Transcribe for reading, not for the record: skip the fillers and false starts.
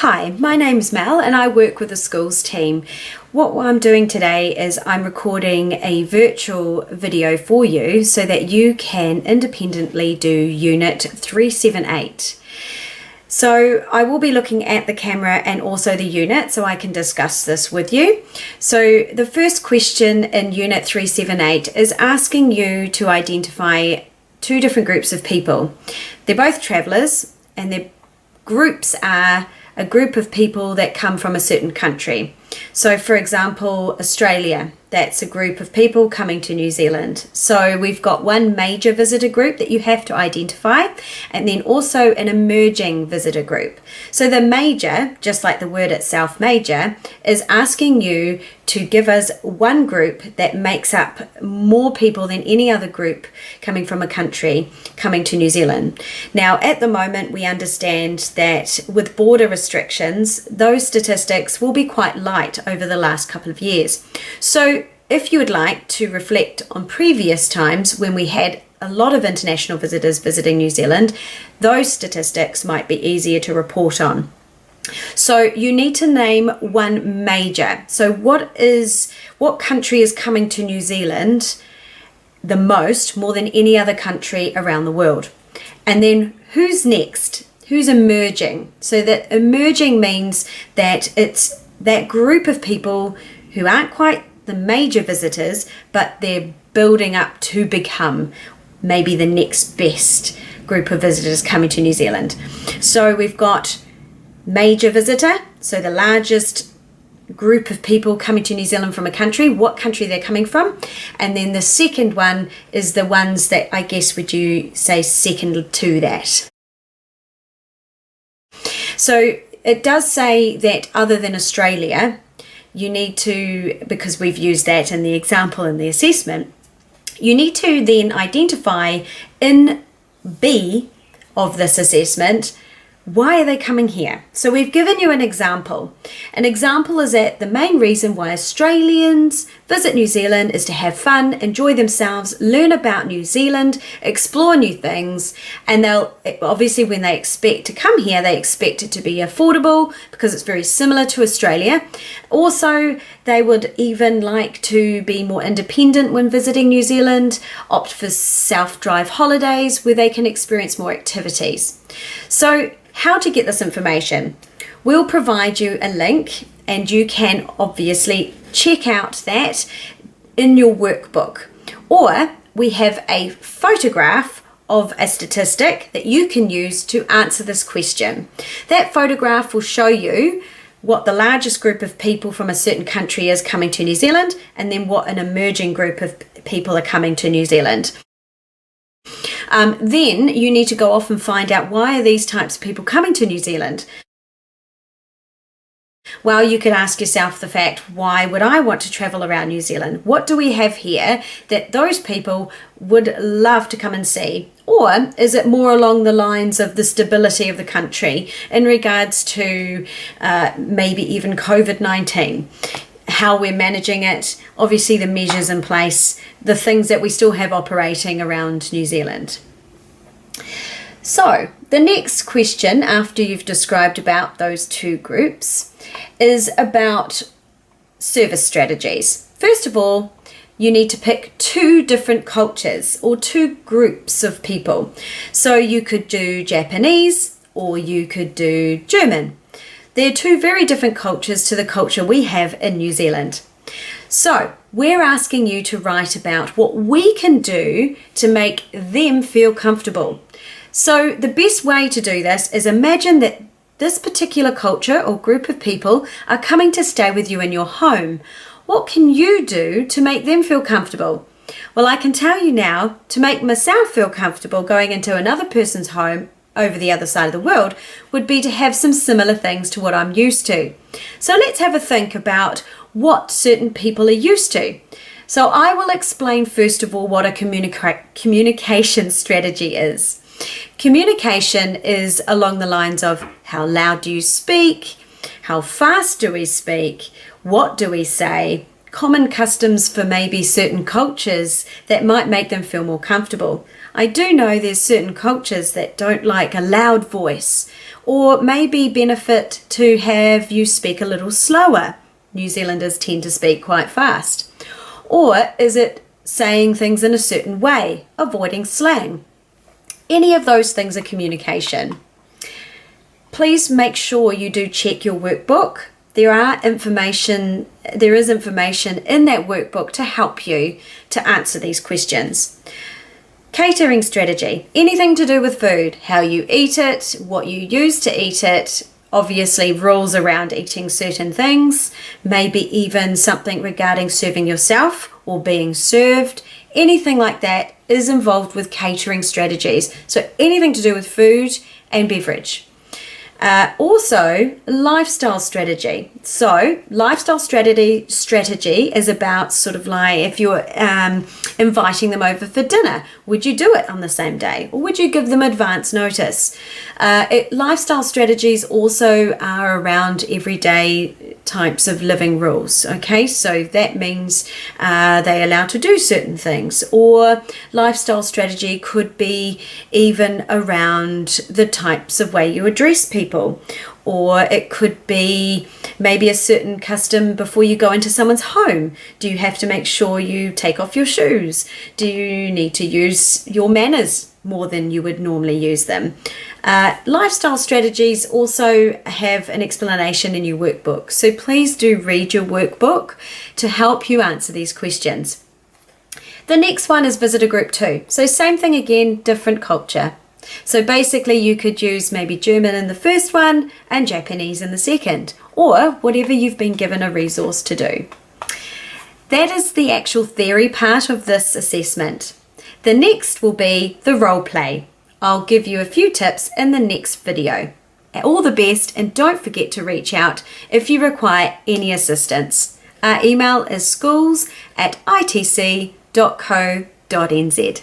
Hi, my name's Mel and I work with the schools team. What I'm doing today is I'm recording a virtual video for you so that you can independently do Unit 378. So I will be looking at the camera and also the unit so I can discuss this with you. So the first question in Unit 378 is asking you to identify two different groups of people. They're both travellers and their groups are a group of people that come from a certain country. So for example, Australia, that's a group of people coming to New Zealand. So we've got one major visitor group that you have to identify, and then also an emerging visitor group. So the major, just like the word itself, major, is asking you to give us one group that makes up more people than any other group coming from a country coming to New Zealand. Now, at the moment, we understand that with border restrictions, those statistics will be quite light over the last couple of years. So if you would like to reflect on previous times when we had a lot of international visitors visiting New Zealand, those statistics might be easier to report on. So you need to name one major. So what country is coming to New Zealand the most, more than any other country around the world? And then who's next? Who's emerging? So that emerging means that it's that group of people who aren't quite the major visitors, but they're building up to become maybe the next best group of visitors coming to New Zealand. So we've got major visitor, so the largest group of people coming to New Zealand from a country, what country they're coming from. And then the second one is the ones that I guess would you say second to that. So it does say that other than Australia, you need to, because we've used that in the example in the assessment, you need to then identify in B of this assessment, why are they coming here? So we've given you an example. An example is that the main reason why Australians visit New Zealand is to have fun, enjoy themselves, learn about New Zealand, explore new things, and they'll obviously when they expect to come here, they expect it to be affordable because it's very similar to Australia. Also, they would even like to be more independent when visiting New Zealand, opt for self-drive holidays where they can experience more activities. So how to get this information? We'll provide you a link and you can obviously check out that in your workbook. Or we have a photograph of a statistic that you can use to answer this question. That photograph will show you what the largest group of people from a certain country is coming to New Zealand, and then what an emerging group of people are coming to New Zealand. Then you need to go off and find out, why are these types of people coming to New Zealand? Well, you could ask yourself the fact, why would I want to travel around New Zealand? What do we have here that those people would love to come and see? Or is it more along the lines of the stability of the country in regards to maybe even COVID-19? How we're managing it, obviously the measures in place, the things that we still have operating around New Zealand. So the next question, after you've described about those two groups, is about service strategies. First of all, you need to pick two different cultures or two groups of people. So you could do Japanese or you could do German. They're two very different cultures to the culture we have in New Zealand. So we're asking you to write about what we can do to make them feel comfortable. So the best way to do this is imagine that this particular culture or group of people are coming to stay with you in your home. What can you do to make them feel comfortable? Well, I can tell you now, to make myself feel comfortable going into another person's home over the other side of the world would be to have some similar things to what I'm used to. So let's have a think about what certain people are used to. So I will explain first of all what a communication strategy is. Communication is along the lines of how loud do you speak, how fast do we speak, what do we say, common customs for maybe certain cultures that might make them feel more comfortable. I do know there's certain cultures that don't like a loud voice, or maybe benefit to have you speak a little slower. New Zealanders tend to speak quite fast. Or is it saying things in a certain way, avoiding slang? Any of those things are communication. Please make sure you do check your workbook. There is information in that workbook to help you to answer these questions. Catering strategy, anything to do with food, how you eat it, what you use to eat it, obviously rules around eating certain things, maybe even something regarding serving yourself or being served. Anything like that is involved with catering strategies. So anything to do with food and beverage. Also, lifestyle strategy. So, lifestyle strategy is about sort of like if you're inviting them over for dinner, would you do it on the same day, or would you give them advance notice? Lifestyle strategies also are around everyday types of living rules. Okay, so that means they're allowed to do certain things, or lifestyle strategy could be even around the types of way you address people, or it could be maybe a certain custom before you go into someone's home. Do you have to make sure you take off your shoes? Do you need to use your manners more than you would normally use them? Lifestyle strategies also have an explanation in your workbook, so please do read your workbook to help you answer these questions. The next one is visitor group 2. So same thing again, different culture. So basically you could use maybe German in the first one and Japanese in the second, or whatever you've been given a resource to do. That is the actual theory part of this assessment. The next will be the role play. I'll give you a few tips in the next video. All the best, and don't forget to reach out if you require any assistance. Our email is schools@itc.co.nz.